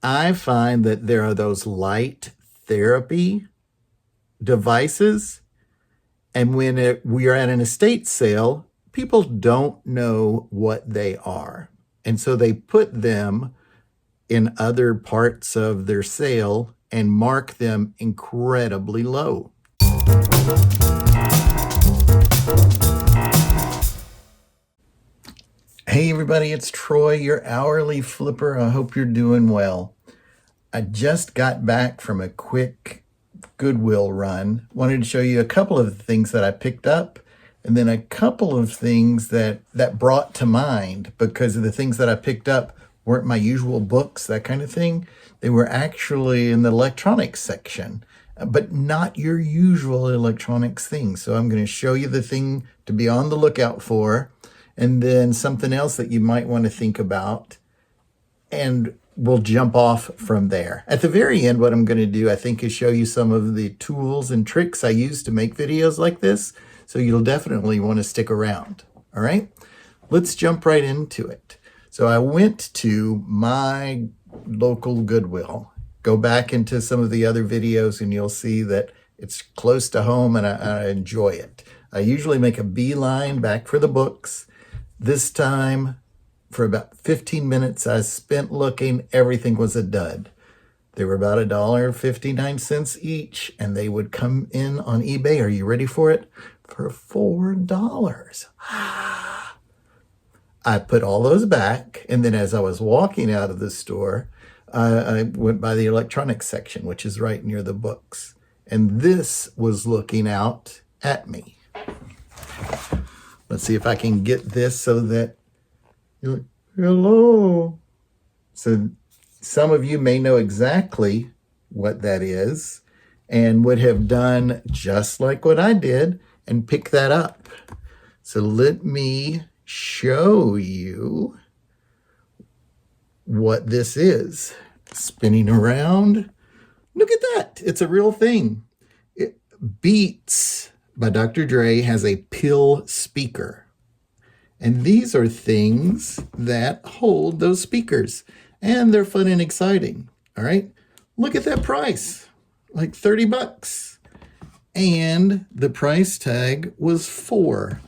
I find that there are those light therapy devices, and when we are at an estate sale, people don't know what they are. And so they put them in other parts of their sale and mark them incredibly low. Hey everybody, it's Troy, your hourly flipper. I hope you're doing well. I just got back from a quick Goodwill run. Wanted to show you a couple of things that I picked up, and then a couple of things that brought to mind, because of the things that I picked up weren't my usual books, that kind of thing. They were actually in the electronics section, but not your usual electronics things. So I'm going to show you the thing to be on the lookout for, and then something else that you might want to think about, and we'll jump off from there. At the very end, what I'm going to do, I think, is show you some of the tools and tricks I use to make videos like this, so you'll definitely want to stick around. All right, let's jump right into it. So I went to my local Goodwill. Go back into some of the other videos and you'll see that it's close to home, and I enjoy it. I usually make a beeline back for the books. This time, for about 15 minutes, I spent looking. Everything was a dud. They were about $1.59 each, and they would come in on eBay. Are you ready for it? For $4. I put all those back, and then as I was walking out of the store, I went by the electronics section, which is right near the books. And this was looking out at me. Let's see if I can get this so that you're like, hello. So some of you may know exactly what that is and would have done just like what I did and pick that up. So let me show you what this is. Spinning around. Look at that. It's a real thing. Beats by Dr. Dre has a pill speaker. And these are things that hold those speakers. And they're fun and exciting. All right. Look at that price. Like $30. And the price tag was $4.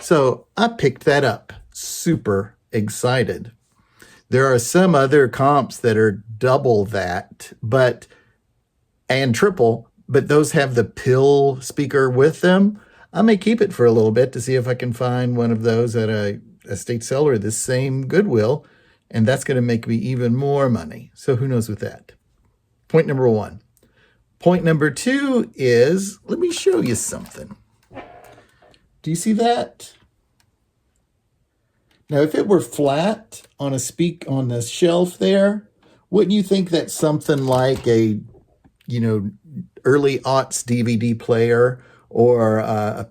So I picked that up. Super excited. There are some other comps that are double that, and triple, but those have the pill speaker with them. I may keep it for a little bit to see if I can find one of those at a estate sale or the same Goodwill, and that's going to make me even more money. So who knows with that? Point number one. Point number two is, let me show you something. Do you see that? Now, if it were flat on the shelf there, wouldn't you think that something like a, early aughts DVD player or a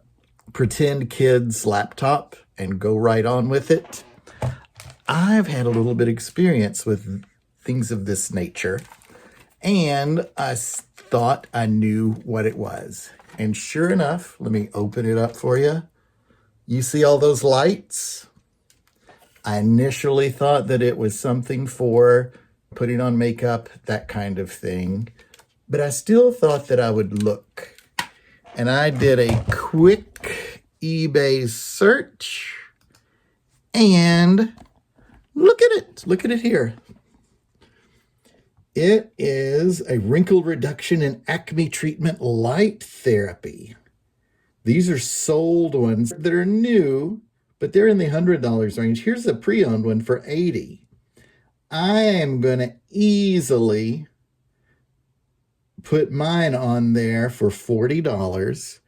pretend kid's laptop and go right on with it? I've had a little bit of experience with things of this nature, and I thought I knew what it was. And sure enough, let me open it up for you. You see all those lights? I initially thought that it was something for putting on makeup, that kind of thing. But I still thought that I would look. And I did a quick eBay search. And look at it. Look at it here. It is a wrinkle reduction and acne treatment light therapy. These are sold ones that are new, but they're in the $100 range. Here's a pre-owned one for $80. I am going to easily put mine on there for $40,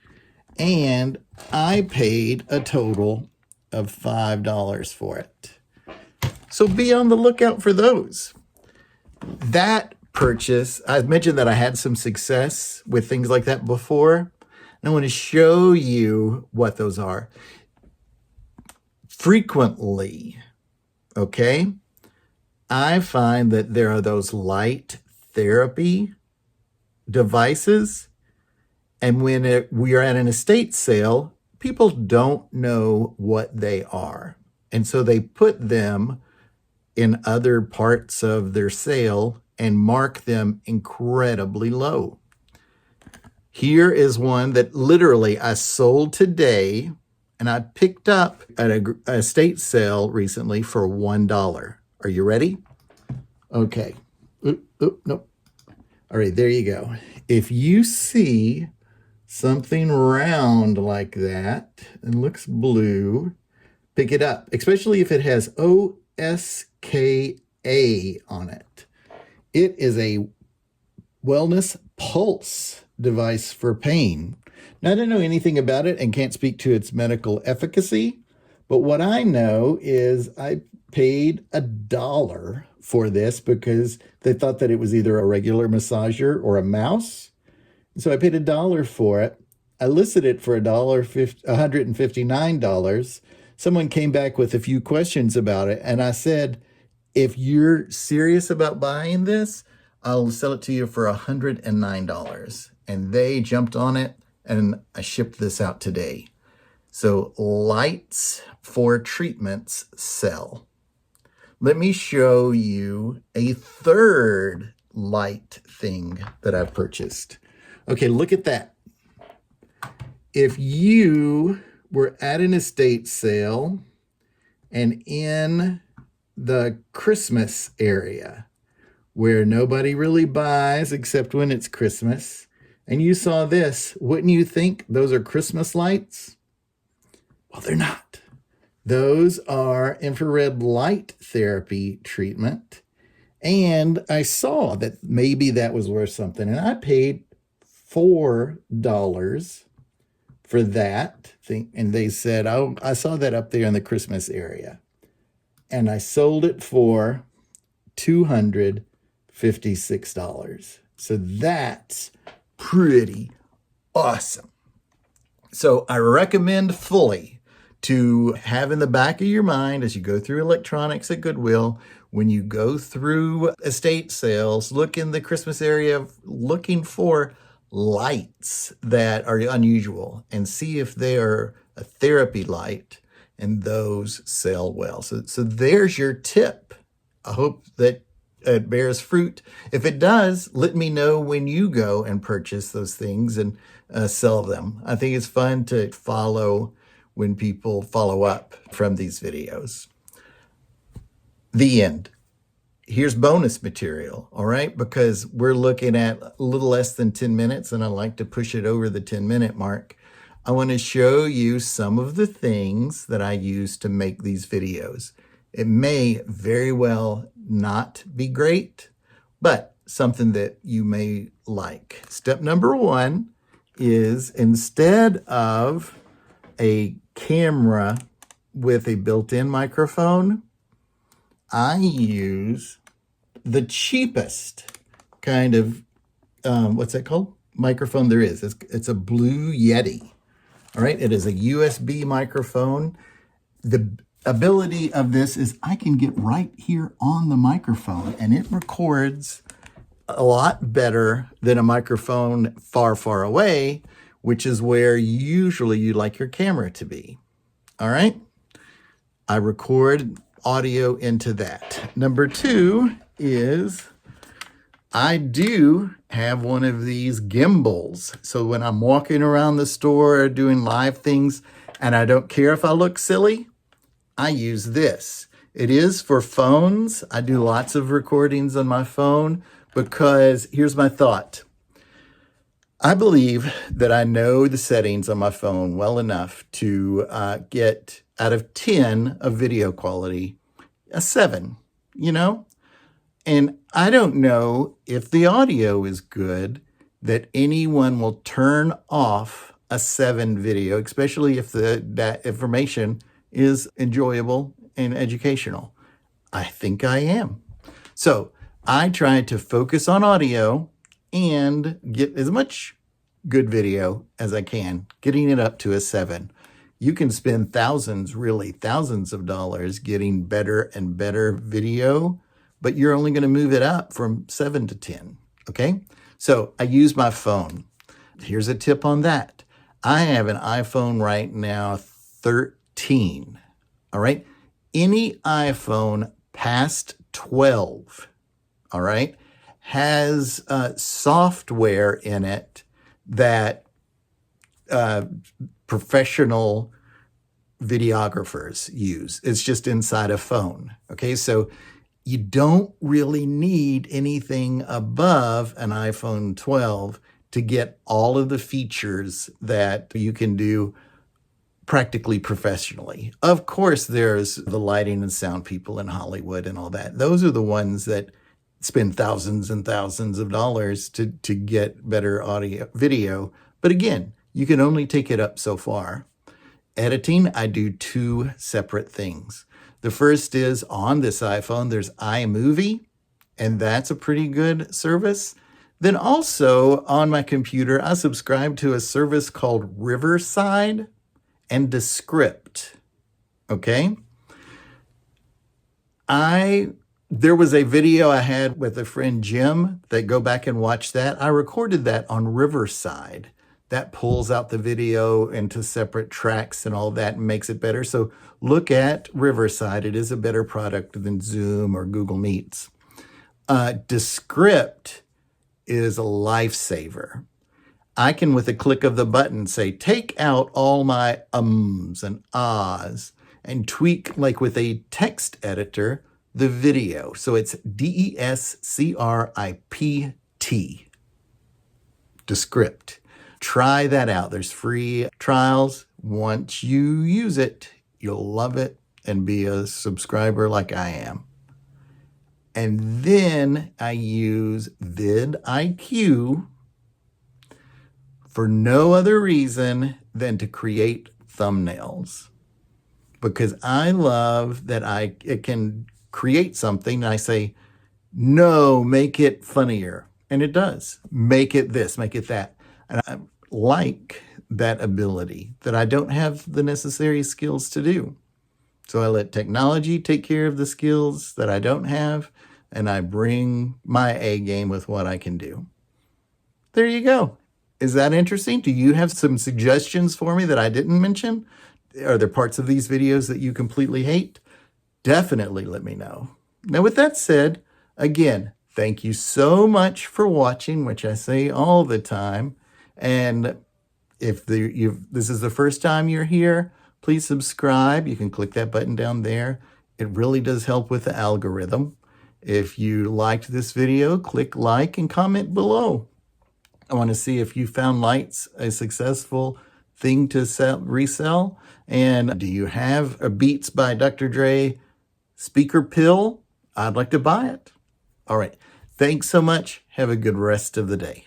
and I paid a total of $5 for it. So be on the lookout for those. That purchase, I've mentioned that I had some success with things like that before, and I want to show you what those are. Frequently, okay, I find that there are those light therapy devices, and when we are at an estate sale, people don't know what they are, and so they put them in other parts of their sale and mark them incredibly low. Here is one that literally I sold today and I picked up at a estate sale recently for $1. Are you ready? Okay. Nope. All right, there you go. If you see something round like that and looks blue, pick it up, especially if it has OSKA on it. It is a wellness pulse device for pain. Now, I don't know anything about it and can't speak to its medical efficacy, but what I know is I paid $1 for this because they thought that it was either a regular massager or a mouse. So I paid $1 for it. I listed it for $159. Someone came back with a few questions about it, and I said, if you're serious about buying this, I'll sell it to you for $109. And they jumped on it, and I shipped this out today. So lights for treatments sell. Let me show you a third light thing that I purchased. Okay, look at that. If you were at an estate sale and in the Christmas area where nobody really buys except when it's Christmas, and you saw this, wouldn't you think those are Christmas lights? Well, they're not. Those are infrared light therapy treatment. And I saw that maybe that was worth something. And I paid $4 for that thing. And they said, oh, I saw that up there in the Christmas area. And I sold it for $256. So that's pretty awesome. So I recommend fully to have in the back of your mind as you go through electronics at Goodwill, when you go through estate sales, look in the Christmas area looking for lights that are unusual and see if they are a therapy light, and those sell well. So there's your tip. I hope that it bears fruit. If it does, let me know when you go and purchase those things and sell them. I think it's fun to follow when people follow up from these videos. The end. Here's bonus material, all right? Because we're looking at a little less than 10 minutes and I like to push it over the 10-minute mark. I want to show you some of the things that I use to make these videos. It may very well not be great, but something that you may like. Step number one is, instead of a camera with a built-in microphone, I use the cheapest kind of, what's that called? Microphone there is. It's a Blue Yeti. All right, it is a USB microphone. The ability of this is I can get right here on the microphone and it records a lot better than a microphone far, far away, which is where usually you like your camera to be. All right, I record audio into that. Number two is I do have one of these gimbals. So when I'm walking around the store doing live things and I don't care if I look silly, I use this. It is for phones. I do lots of recordings on my phone because here's my thought. I believe that I know the settings on my phone well enough to get out of 10 of video quality, a 7, you know? And I don't know if the audio is good that anyone will turn off a 7 video, especially if that information is enjoyable and educational. I think I am. So I try to focus on audio and get as much good video as I can, getting it up to a 7. You can spend thousands of dollars getting better and better video, but you're only going to move it up from 7 to 10, okay? So I use my phone. Here's a tip on that. I have an iPhone right now, 13, all right? Any iPhone past 12, all right, has software in it that professional videographers use. It's just inside a phone. Okay, so you don't really need anything above an iPhone 12 to get all of the features that you can do practically professionally. Of course, there's the lighting and sound people in Hollywood and all that. Those are the ones that spend thousands and thousands of dollars to get better audio, video. But again, you can only take it up so far. Editing, I do two separate things. The first is on this iPhone, there's iMovie, and that's a pretty good service. Then also on my computer, I subscribe to a service called Riverside and Descript. Okay? There was a video I had with a friend, Jim, that go back and watch that. I recorded that on Riverside. That pulls out the video into separate tracks and all that and makes it better. So look at Riverside. It is a better product than Zoom or Google Meets. Descript is a lifesaver. I can, with a click of the button, say, take out all my ums and ahs and tweak, like with a text editor, the video. So it's Descript. Descript. Try that out. There's free trials. Once you use it, you'll love it and be a subscriber like I am. And then I use vidIQ for no other reason than to create thumbnails. Because I love that it can create something and I say, no, make it funnier. And it does. Make it this, make it that. And I like that ability that I don't have the necessary skills to do. So I let technology take care of the skills that I don't have, and I bring my A game with what I can do. There you go. Is that interesting? Do you have some suggestions for me that I didn't mention? Are there parts of these videos that you completely hate? Definitely let me know. Now, with that said, again, thank you so much for watching, which I say all the time. And if this is the first time you're here, please subscribe. You can click that button down there. It really does help with the algorithm. If you liked this video, click like and comment below. I want to see if you found lights a successful thing to resell. And do you have a Beats by Dr. Dre speaker pill? I'd like to buy it. All right. Thanks so much. Have a good rest of the day.